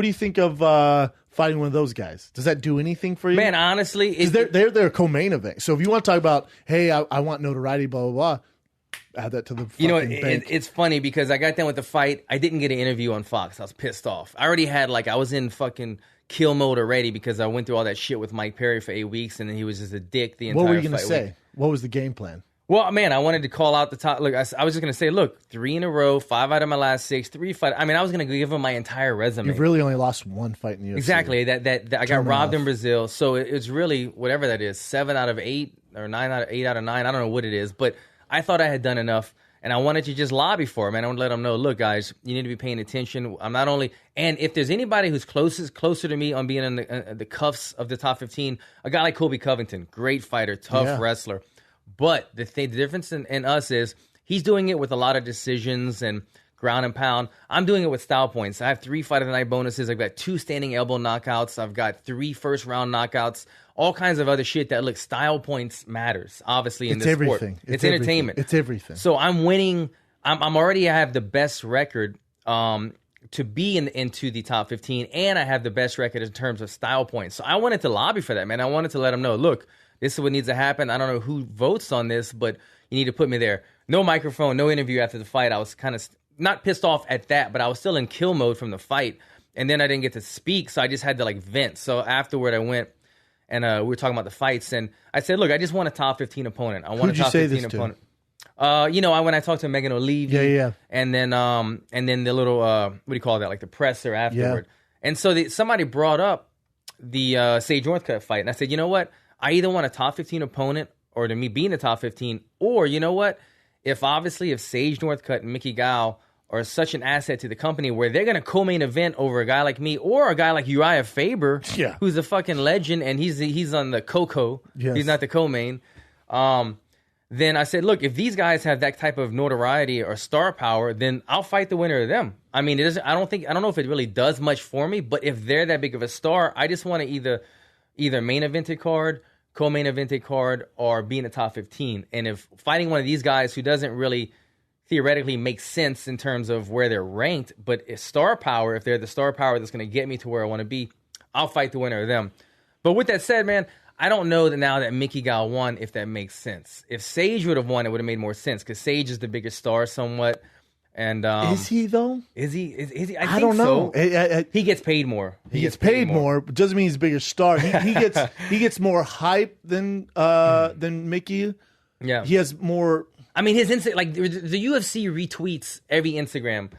do you think of fighting one of those guys? Does that do anything for you? Man, honestly, they're their co-main event. So if you want to talk about, hey, I want notoriety, blah blah blah, add that to the fucking bank. It's funny because I got done with the fight. I didn't get an interview on Fox. I was pissed off. I already had I was in fucking kill mode already because I went through all that shit with Mike Perry for 8 weeks, and then he was just a dick the entire fight. What were you gonna say? What was the game plan? Well, man, I wanted to call out the top. Look, I was just going to say, look, 3 in a row, 5 out of my last 6, 3 fights. I mean, I was going to give him my entire resume. You've really only lost 1 fight in the UFC. Exactly. That I got robbed in Brazil. So it's really, whatever that is, 7 out of 8 or 8 out of 9. I don't know what it is. But I thought I had done enough. And I wanted to just lobby for him. And I want to let him know, look, guys, you need to be paying attention. I'm not only... And if there's anybody who's closer to me on being in the cuffs of the top 15, a guy like Colby Covington, great fighter, tough wrestler. But the difference in us is he's doing it with a lot of decisions and ground and pound. I'm doing it with style points. I have 3 fight of the night bonuses. I've got 2 standing elbow knockouts. I've got 3 first-round knockouts. All kinds of other shit that, look, style points matters, obviously, in this sport. It's entertainment. It's everything. So I'm winning. I have the best record to be into the top 15, and I have the best record in terms of style points. So I wanted to lobby for that, man. I wanted to let him know, look, this is what needs to happen. I don't know who votes on this, but you need to put me there. No microphone, no interview after the fight. I was kind of not pissed off at that, but I was still in kill mode from the fight. And then I didn't get to speak, so I just had to vent. So afterward, I went and we were talking about the fights. And I said, look, I just want a top 15 opponent. I want a top 15 opponent. When I talked to Megan O'Leary, and then the little what do you call that, the presser afterward. And so somebody brought up the Sage Northcutt fight, and I said, you know what? I either want a top 15 opponent or to me be in the top 15, or you know what? If Sage Northcutt and Mickey Gall are such an asset to the company where they're going to co-main event over a guy like me or a guy like Uriah Faber, who's a fucking legend, and he's on the Coco. Yes. He's not the co-main. Then I said, look, if these guys have that type of notoriety or star power, then I'll fight the winner of them. I mean, I don't know if it really does much for me, but if they're that big of a star, I just want to either main evented card, co-main evented card, or be in the top 15. And if fighting one of these guys who doesn't really theoretically make sense in terms of where they're ranked, but if star power, if they're the star power that's going to get me to where I want to be, I'll fight the winner of them. But with that said, man, I don't know that now that Mickey Gall won, if that makes sense. If Sage would have won, it would have made more sense because Sage is the bigger star somewhat. And is he though? Is he? I don't know. He gets paid more. He gets paid more, but doesn't mean he's a bigger star. He gets more hype than Mickey. Yeah, he has more. I mean, his the UFC retweets every Instagram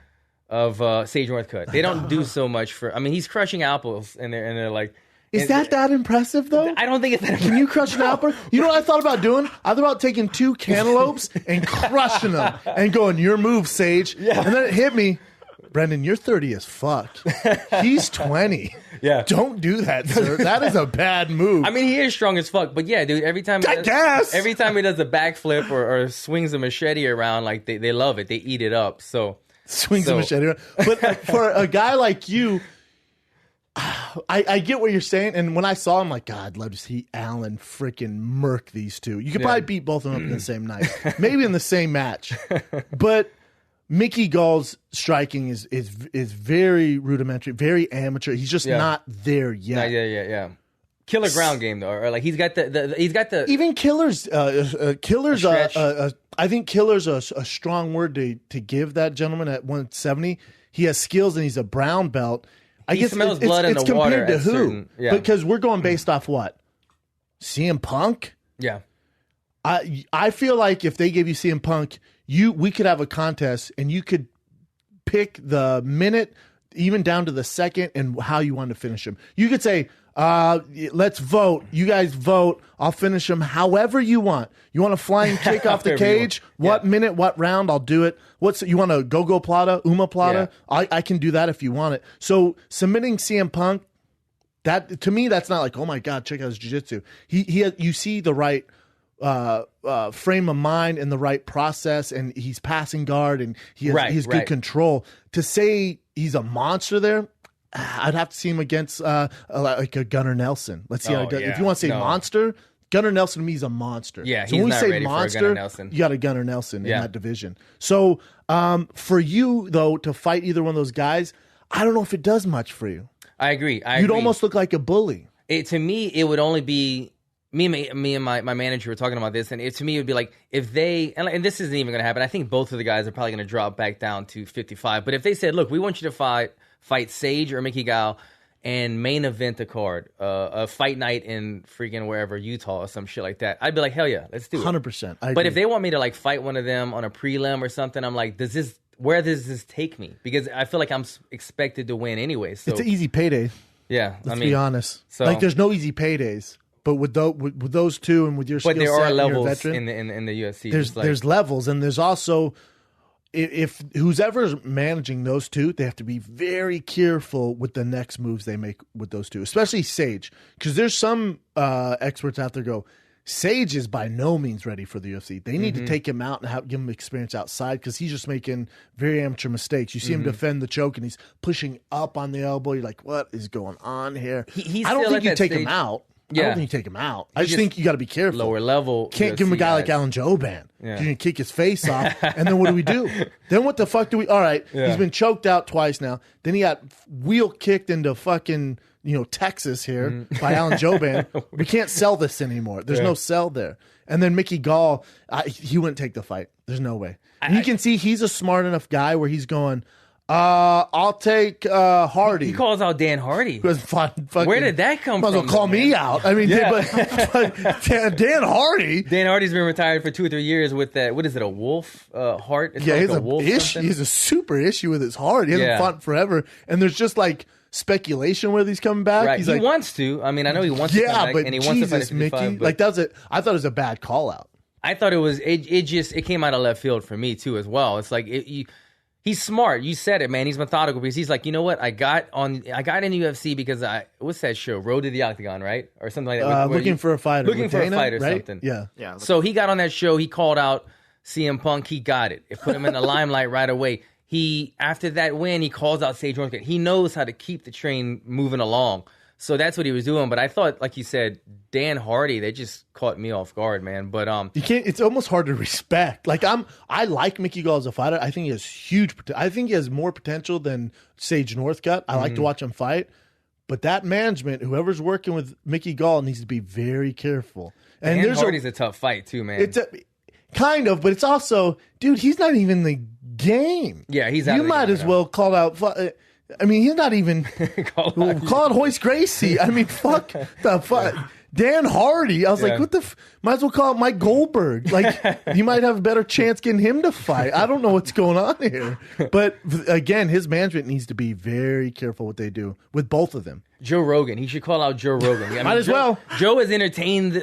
of Sage Northcutt. They don't do so much for. I mean, he's crushing apples, and they're like. Is that impressive, though? I don't think it's that impressive. Can you crush an apple? You know what I thought about doing? I thought about taking 2 cantaloupes and crushing them and going, your move, Sage. Yeah. And then it hit me, Brendan, you're 30 as fuck. He's 20. Yeah. Don't do that, sir. That is a bad move. I mean, he is strong as fuck. But yeah, dude, every time he does a backflip or swings a machete around, they love it. They eat it up. Swings a machete around. But for a guy like you, I get what you're saying, and when I saw him, God, I'd love to see Allen freaking murk these two. You could probably beat both of them up in the same night, maybe in the same match. But Mickey Gall's striking is very rudimentary, very amateur. He's just not there yet. Yeah. Killer ground game though, or he's got the even Killer's I think Killer's a strong word to give that gentleman at 170. He has skills and he's a brown belt. He smells blood in the water. It's compared to who? Because we're going based off what? CM Punk? Yeah. I feel like if they gave you CM Punk, we could have a contest and you could pick the minute, even down to the second, and how you want to finish him. You could say, let's vote. You guys vote. I'll finish him however you want. You want a flying kick off the cage? What minute, what round? I'll do it. You want a go-go plata, Uma plata? Yeah. I can do that if you want it. So submitting CM Punk, that to me, that's not oh my God, check out his jiu-jitsu. You see the right frame of mind and the right process, and he's passing guard and he has good control. To say he's a monster there, I'd have to see him against a Gunnar Nelson. Let's see how he does. If you want to say monster, Gunnar Nelson to me is a monster. Yeah, so when we say monster, you got a Gunnar Nelson in that division. So for you though to fight either one of those guys, I don't know if it does much for you. I agree. You'd almost look like a bully. To me, it would only be me and my manager were talking about this, and to me it would be like if they and this isn't even going to happen. I think both of the guys are probably going to drop back down to 55. But if they said, "Look, we want you to fight Sage or Mickey Gall and main event a card, a fight night in freaking wherever, Utah or some shit like that," I'd be like, "Hell yeah, let's do it." 100%. But if they want me to like fight one of them on a prelim or something, I'm like, where does this take me? Because I feel like I'm expected to win anyway. So it's an easy payday. Yeah, let's be honest. So, like, there's no easy paydays. But with those two and with your skill set, but there are levels veteran, in the UFC. There's levels, and there's also if who's ever managing those two, they have to be very careful with the next moves they make with those two, especially Sage, because there's some experts out there go, Sage is by no means ready for the UFC. They need to take him out and give him experience outside because he's just making very amateur mistakes. You see him defend the choke and he's pushing up on the elbow. You're like, what is going on here? I don't think you take him out. Yeah. I don't think you take him out. I just think you got to be careful. Lower level. Can't give him a guy like Alan Jouban. Yeah. You're going to kick his face off. And then what do we do? Then what the fuck do we... All right, he's been choked out twice now. Then he got wheel kicked into fucking... Texas here by Alan Jouban. We can't sell this anymore. There's no sell there. And then Mickey Gall, he wouldn't take the fight. There's no way. You can see he's a smart enough guy where he's going, I'll take Hardy. He calls out Dan Hardy. Where did that come from? Might as well call me out. I mean, but Dan Hardy. Dan Hardy's been retired for 2 or 3 years with that. What is it? A wolf heart? It's he's a wolf. He has a super issue with his heart. He hasn't fought forever, and there's just like speculation whether he's coming back. Right. He wants to. I mean, I know he wants to come back, but and he wants to fight at 55. Mickey, like I thought it was a bad call out. I thought it was. It came out of left field for me too as well. It's like he's smart. You said it, man. He's methodical because he's like, you know what? I got in UFC because what's that show? Road to the Octagon, right? Or something like that. Looking for a fighter. Looking for a fighter, right? Something. Yeah. So he got on that show. He called out CM Punk. He got it. It put him in the limelight right away. After that win, he calls out Sage Northcutt. He knows how to keep the train moving along. So that's what he was doing. But I thought, like you said, Dan Hardy, they just caught me off guard, man. But you can't. It's almost hard to respect. Like I like Mickey Gall as a fighter. I think he has I think he has more potential than Sage Northcutt. I like to watch him fight. But that management, whoever's working with Mickey Gall, needs to be very careful. And Dan Hardy's a tough fight too, man. It's kind of, but it's also, dude, he's not even the game. Yeah, he's out. You might as well call out. I mean, he's not even call out Hoist Gracie. I mean, fuck the fuck. Dan Hardy. I was like, what the? Might as well call out Mike Goldberg. Like, you might have a better chance getting him to fight. I don't know what's going on here. But again, his management needs to be very careful what they do with both of them. Joe Rogan. He should call out Joe Rogan. I mean, might as well. Joe has entertained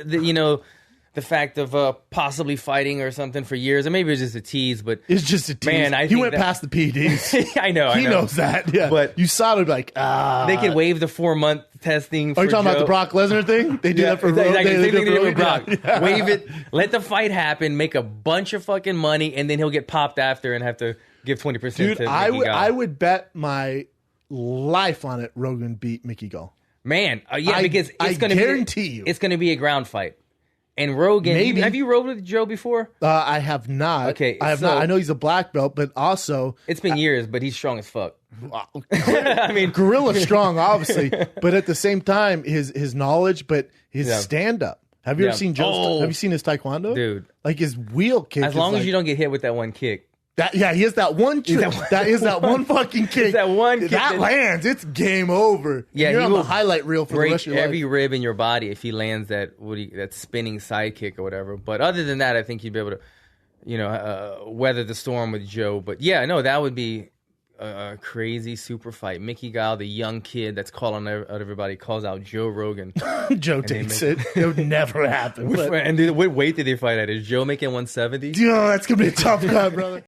the fact of possibly fighting or something for years, and maybe it was just a tease, but it's just a tease. Man, he went past the PEDs. I know. He knows that. Yeah, but you saw it like they could waive the 4-month testing. Are you talking about the Brock Lesnar thing? They do that for exactly. They do it with Brock. Yeah. Waive it, let the fight happen, make a bunch of fucking money, and then he'll get popped after and have to give 20%. Dude, to I would bet my life on it. Rogan beat Mickey Gall. Man, because it's going to guarantee you it's going to be a ground fight. And Rogan, maybe. Have you rode with Joe before? I have not. Okay, I have not. I know he's a black belt, but also it's been years, but he's strong as fuck. I mean, gorilla strong, obviously, but at the same time, his knowledge, but his stand up. Have you ever seen Joe? Have you seen his taekwondo, dude? Like his wheel kick. As long as you don't get hit with that one kick. He has that one trick. That is that one fucking kick. That one kick that lands, it's game over. Yeah, you're on the highlight reel for the rest of your every life. rib in your body if he lands that spinning side kick or whatever. But other than that, I think you'd be able to, weather the storm with Joe. But yeah, no, that would be a crazy super fight. Mickey Gall, the young kid that's calling out everybody, calls out Joe Rogan. Joe takes it. It would never happen. And what weight did they fight at? Is Joe making 170? Oh, that's gonna be a tough cut, brother.